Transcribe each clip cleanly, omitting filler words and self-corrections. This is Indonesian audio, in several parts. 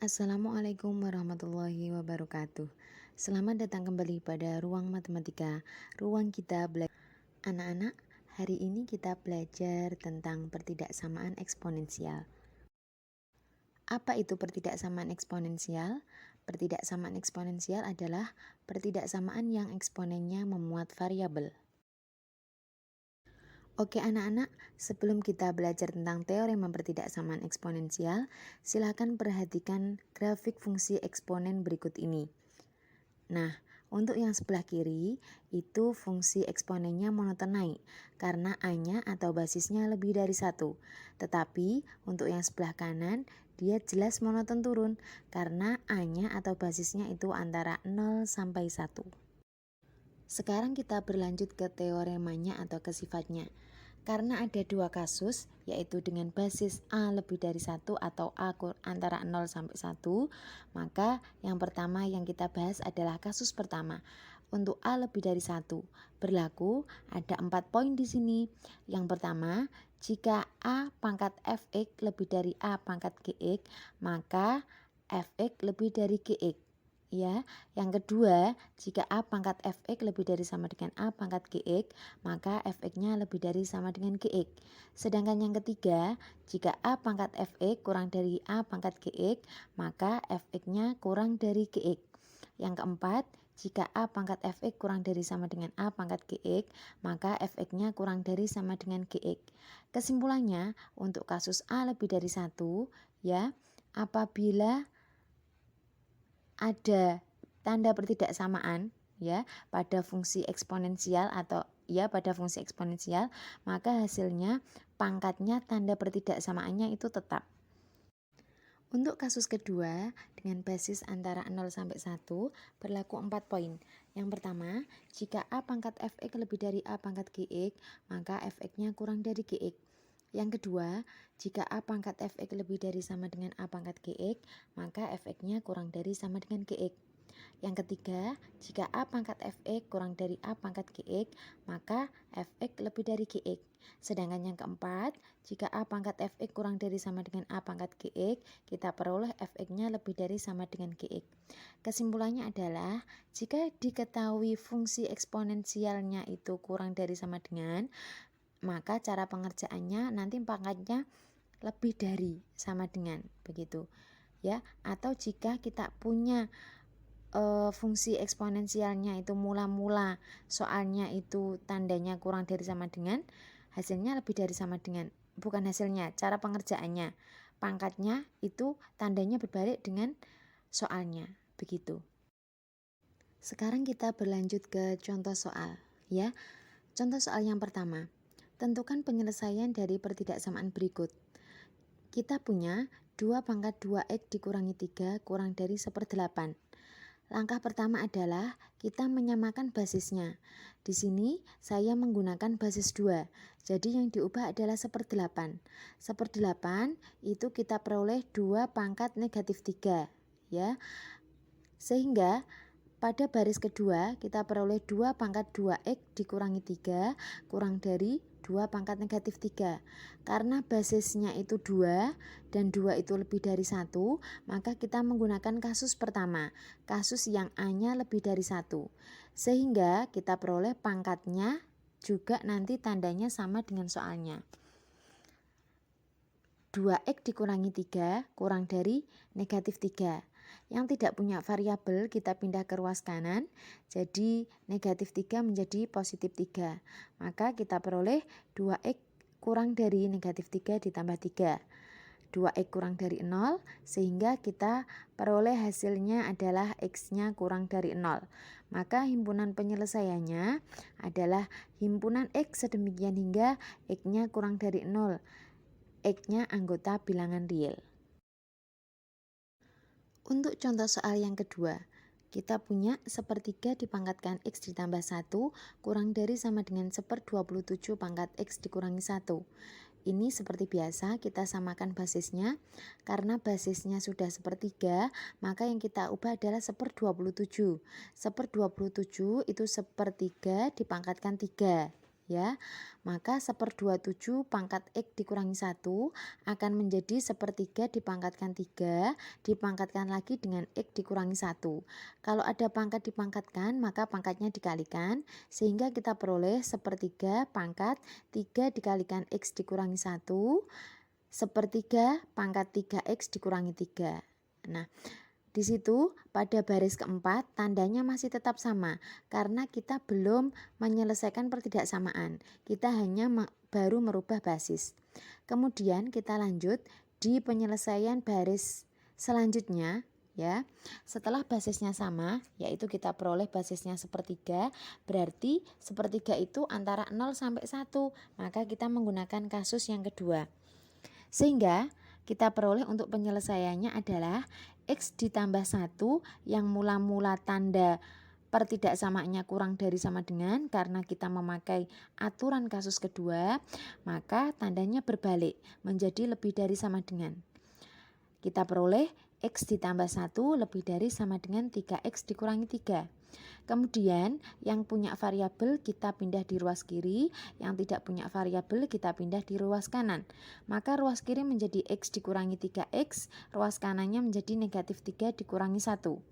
Assalamualaikum warahmatullahi wabarakatuh. Selamat datang kembali pada Ruang Matematika, ruang kita belajar. Anak-anak, hari ini kita belajar tentang pertidaksamaan eksponensial. Apa itu pertidaksamaan eksponensial? Pertidaksamaan eksponensial adalah pertidaksamaan yang eksponennya memuat variabel. Oke anak-anak, sebelum kita belajar tentang teorema pertidaksamaan eksponensial, silakan perhatikan grafik fungsi eksponen berikut ini. Nah, untuk yang sebelah kiri, itu fungsi eksponennya monoton naik, karena A-nya atau basisnya lebih dari 1. Tetapi, untuk yang sebelah kanan, dia jelas monoton turun, karena A-nya atau basisnya itu antara 0 sampai 1. Sekarang kita berlanjut ke teoremanya atau ke sifatnya. Karena ada dua kasus, yaitu dengan basis A lebih dari 1 atau A antara 0 sampai 1, maka yang pertama yang kita bahas adalah kasus pertama. Untuk A lebih dari 1, berlaku ada 4 poin di sini. Yang pertama, jika A pangkat Fx lebih dari A pangkat Gx, maka Fx lebih dari Gx. Ya, yang kedua, jika A pangkat Fx lebih dari sama dengan A pangkat Gx, maka Fx-nya lebih dari sama dengan Gx. Sedangkan yang ketiga, jika A pangkat Fx kurang dari A pangkat Gx, maka Fx-nya kurang dari Gx. Yang keempat, jika A pangkat Fx kurang dari sama dengan A pangkat Gx, maka Fx-nya kurang dari sama dengan Gx. Kesimpulannya, untuk kasus A lebih dari 1, ya, apabila ada tanda pertidaksamaan ya pada fungsi eksponensial maka hasilnya pangkatnya tanda pertidaksamaannya itu tetap. Untuk kasus kedua dengan basis antara 0 sampai 1 berlaku 4 poin. Yang pertama, jika A pangkat Fx lebih dari A pangkat Gx, maka Fx-nya kurang dari Gx. Yang kedua, jika A pangkat Fx lebih dari sama dengan A pangkat Gx, maka Fx-nya kurang dari sama dengan Gx. Yang ketiga, jika A pangkat Fx kurang dari A pangkat Gx, maka Fx lebih dari Gx. Sedangkan yang keempat, jika A pangkat Fx kurang dari sama dengan A pangkat Gx, kita peroleh Fx-nya lebih dari sama dengan Gx. Kesimpulannya adalah, jika diketahui fungsi eksponensialnya itu kurang dari sama dengan, maka cara pengerjaannya nanti pangkatnya lebih dari sama dengan begitu ya. Atau jika kita punya fungsi eksponensialnya itu mula-mula soalnya itu tandanya kurang dari sama dengan, hasilnya lebih dari sama dengan, bukan hasilnya, cara pengerjaannya, pangkatnya itu tandanya berbalik dengan soalnya begitu. Sekarang kita berlanjut ke contoh soal ya. Contoh soal yang pertama, tentukan penyelesaian dari pertidaksamaan berikut. Kita punya 2 pangkat 2x dikurangi 3 kurang dari 1/8. Langkah pertama adalah kita menyamakan basisnya. Di sini saya menggunakan basis 2. Jadi yang diubah adalah 1/8. 1/8 itu kita peroleh 2 pangkat negatif 3 ya. Sehingga pada baris kedua kita peroleh 2 pangkat 2x dikurangi 3 kurang dari 2 pangkat negatif 3. Karena basisnya itu 2 dan 2 itu lebih dari 1, maka kita menggunakan kasus pertama, kasus yang A-nya lebih dari 1. Sehingga kita peroleh pangkatnya juga nanti tandanya sama dengan soalnya. 2x dikurangi 3 kurang dari negatif 3. Yang tidak punya variabel kita pindah ke ruas kanan, jadi negatif 3 menjadi positif 3. Maka kita peroleh 2x kurang dari negatif 3 ditambah 3. 2x kurang dari 0, sehingga kita peroleh hasilnya adalah x-nya kurang dari 0. Maka himpunan penyelesaiannya adalah himpunan x sedemikian hingga x-nya kurang dari 0. X-nya anggota bilangan real. Untuk contoh soal yang kedua, kita punya 1/3 dipangkatkan X ditambah 1 kurang dari sama dengan 1/27 pangkat X dikurangi 1. Ini seperti biasa kita samakan basisnya. Karena basisnya sudah 1/3, maka yang kita ubah adalah 1/27. 1/27 itu 1/3 dipangkatkan 3 ya. Maka 1/27 pangkat X dikurangi 1 akan menjadi 1/3 dipangkatkan 3 dipangkatkan lagi dengan X dikurangi 1. Kalau ada pangkat dipangkatkan maka pangkatnya dikalikan sehingga kita peroleh 1/3 pangkat 3 dikalikan X dikurangi 1 1/3 pangkat 3X dikurangi 3. Nah, di situ pada baris keempat tandanya masih tetap sama karena kita belum menyelesaikan pertidaksamaan. Kita hanya baru merubah basis. Kemudian kita lanjut di penyelesaian baris selanjutnya ya. Setelah basisnya sama, yaitu kita peroleh basisnya 1/3, berarti 1/3 itu antara 0 sampai 1. Maka kita menggunakan kasus yang kedua. Sehingga kita peroleh untuk penyelesaiannya adalah X ditambah 1 yang mula-mula tanda pertidaksamaannya kurang dari sama dengan karena kita memakai aturan kasus kedua, maka tandanya berbalik menjadi lebih dari sama dengan. Kita peroleh X ditambah 1 lebih dari sama dengan 3X dikurangi 3. Kemudian yang punya variabel kita pindah di ruas kiri, yang tidak punya variabel kita pindah di ruas kanan. Maka ruas kiri menjadi X dikurangi 3X, ruas kanannya menjadi negatif 3 dikurangi 1.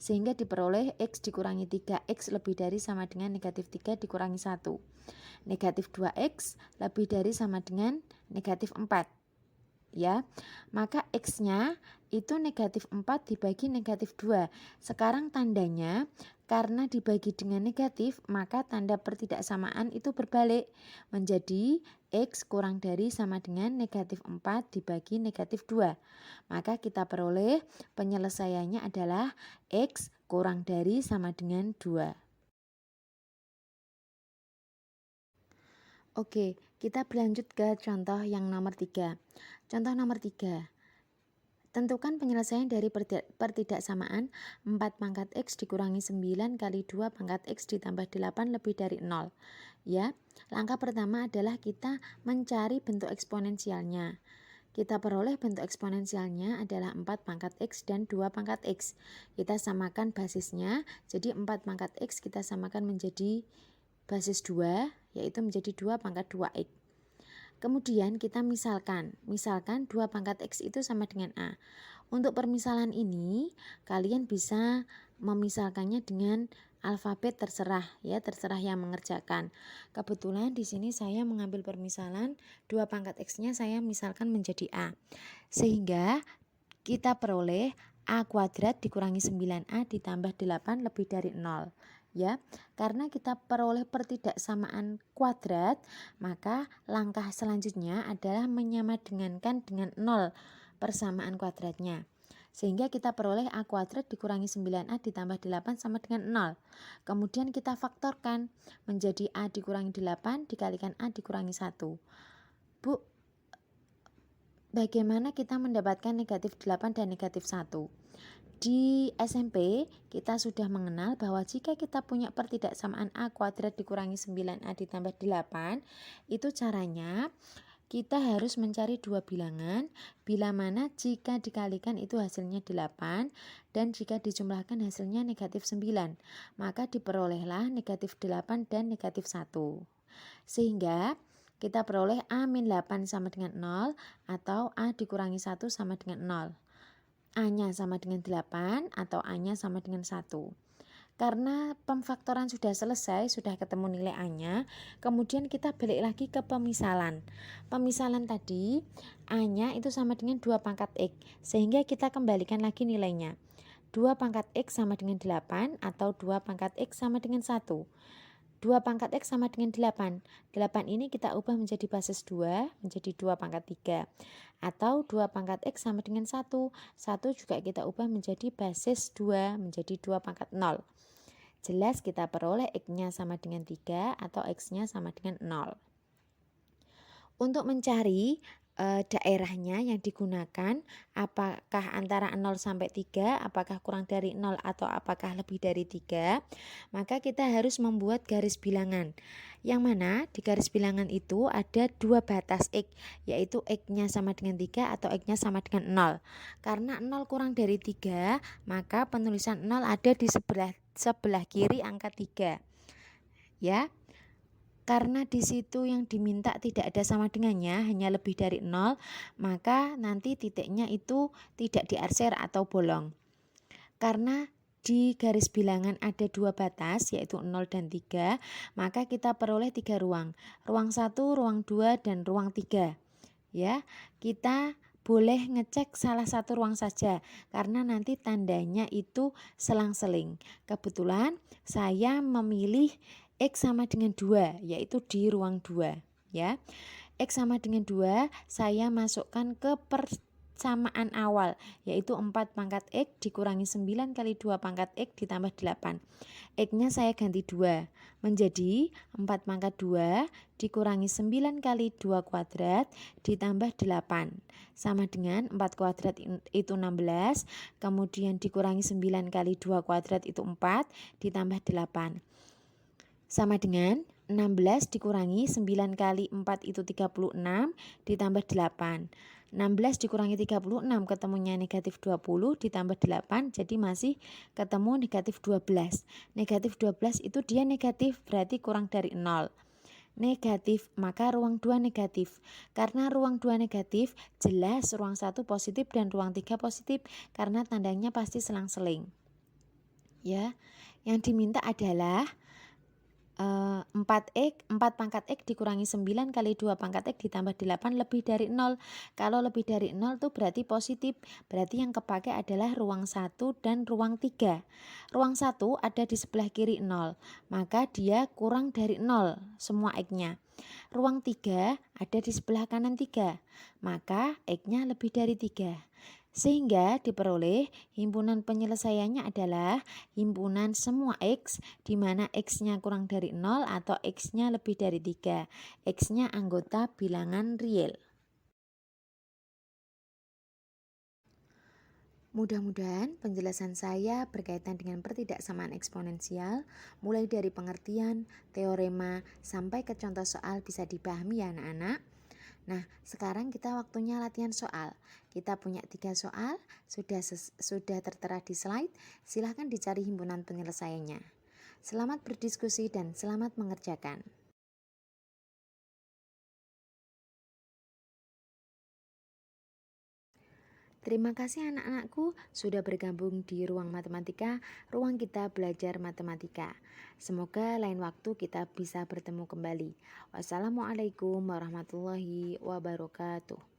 Sehingga diperoleh X dikurangi 3X lebih dari sama dengan negatif 3 dikurangi 1. Negatif 2X lebih dari sama dengan negatif 4. Ya, maka X-nya itu negatif 4 dibagi negatif 2. Sekarang tandanya karena dibagi dengan negatif, maka tanda pertidaksamaan itu berbalik menjadi X kurang dari sama dengan negatif 4 dibagi negatif 2. Maka kita peroleh penyelesaiannya adalah X kurang dari sama dengan 2. Oke, kita berlanjut ke contoh yang nomor 3. Contoh nomor 3. Tentukan penyelesaian dari pertidaksamaan 4 pangkat X dikurangi 9 kali 2 pangkat X ditambah 8 lebih dari 0. Ya, langkah pertama adalah kita mencari bentuk eksponensialnya. Kita peroleh bentuk eksponensialnya adalah 4 pangkat X dan 2 pangkat X. Kita samakan basisnya, jadi 4 pangkat X kita samakan menjadi basis 2, yaitu menjadi 2 pangkat 2X. Kemudian kita misalkan 2 pangkat X itu sama dengan A. Untuk permisalan ini kalian bisa memisalkannya dengan alfabet terserah ya, terserah yang mengerjakan. Kebetulan di sini saya mengambil permisalan 2 pangkat X-nya saya misalkan menjadi A. Sehingga kita peroleh A kuadrat dikurangi 9A ditambah 8 lebih dari 0. Ya, karena kita peroleh pertidaksamaan kuadrat, maka langkah selanjutnya adalah menyamadengankan dengan 0 persamaan kuadratnya. Sehingga kita peroleh A kuadrat dikurangi 9A ditambah 8 sama dengan 0. Kemudian kita faktorkan menjadi A dikurangi 8 dikalikan A dikurangi 1. Bu, bagaimana kita mendapatkan negatif 8 dan negatif 1? Di SMP kita sudah mengenal bahwa jika kita punya pertidaksamaan A kuadrat dikurangi 9A ditambah 8, itu caranya kita harus mencari dua bilangan, bila mana jika dikalikan itu hasilnya 8 dan jika dijumlahkan hasilnya negatif 9, maka diperolehlah negatif 8 dan negatif 1. Sehingga kita peroleh A-8 sama dengan 0 atau A dikurangi 1 sama dengan 0. A-nya sama dengan 8 atau A-nya sama dengan 1. Karena pemfaktoran sudah selesai, sudah ketemu nilai A-nya, kemudian kita balik lagi ke pemisalan. Pemisalan tadi, A-nya itu sama dengan 2 pangkat X, sehingga kita kembalikan lagi nilainya. 2 pangkat X sama dengan 8 atau 2 pangkat X sama dengan 1. 2 pangkat X sama dengan 8. 8 ini kita ubah menjadi basis 2, menjadi 2 pangkat 3. Atau 2 pangkat X sama dengan 1. 1 juga kita ubah menjadi basis 2, menjadi 2 pangkat 0. Jelas kita peroleh X-nya sama dengan 3 atau X-nya sama dengan 0. Untuk mencari daerahnya yang digunakan, apakah antara 0 sampai 3, apakah kurang dari 0 atau apakah lebih dari 3, maka kita harus membuat garis bilangan. Yang mana di garis bilangan itu ada dua batas X, yaitu X-nya sama dengan 3 atau X-nya sama dengan 0. Karena 0 kurang dari 3, maka penulisan 0 ada di sebelah kiri angka 3. Ya. Karena di situ yang diminta tidak ada sama dengannya, hanya lebih dari 0, maka nanti titiknya itu tidak diarser atau bolong. Karena di garis bilangan ada 2 batas, yaitu 0 dan 3, maka kita peroleh 3 ruang. Ruang 1, ruang 2, dan ruang 3. Ya, kita boleh ngecek salah satu ruang saja, karena nanti tandanya itu selang-seling. Kebetulan saya memilih X sama dengan 2, yaitu di ruang 2. Ya, X sama dengan 2, saya masukkan ke persamaan awal, yaitu 4 pangkat X dikurangi 9 kali 2 pangkat X ditambah 8. X-nya saya ganti 2, menjadi 4 pangkat 2 dikurangi 9 kali 2 kuadrat ditambah 8. Sama dengan 4 kuadrat itu 16, kemudian dikurangi 9 kali 2 kuadrat itu 4, ditambah 8. Sama dengan 16 dikurangi 9 kali 4 itu 36 ditambah 8. 16 dikurangi 36 ketemunya negatif 20 ditambah 8, jadi masih ketemu negatif 12. Negatif 12 itu dia negatif, berarti kurang dari 0. Negatif, maka ruang 2 negatif. Karena ruang 2 negatif, jelas ruang 1 positif dan ruang 3 positif, karena tandanya pasti selang-seling. Ya, yang diminta adalah 4 pangkat X dikurangi 9 kali 2 pangkat X ditambah 8 lebih dari 0. Kalau lebih dari 0 itu berarti positif. Berarti yang kepakai adalah ruang 1 dan ruang 3. Ruang 1 ada di sebelah kiri 0, maka dia kurang dari 0 semua X-nya. Ruang 3 ada di sebelah kanan 3, maka X-nya lebih dari 3. Sehingga diperoleh himpunan penyelesaiannya adalah himpunan semua X, di mana X-nya kurang dari 0 atau X-nya lebih dari 3. X-nya anggota bilangan real. Mudah-mudahan penjelasan saya berkaitan dengan pertidaksamaan eksponensial, mulai dari pengertian, teorema, sampai ke contoh soal bisa dipahami ya anak-anak. Nah, sekarang kita waktunya latihan soal. Kita punya 3 soal, sudah tertera di slide. Silahkan dicari himpunan penyelesaiannya. Selamat berdiskusi dan selamat mengerjakan. Terima kasih anak-anakku sudah bergabung di ruang matematika, ruang kita belajar matematika. Semoga lain waktu kita bisa bertemu kembali. Wassalamualaikum warahmatullahi wabarakatuh.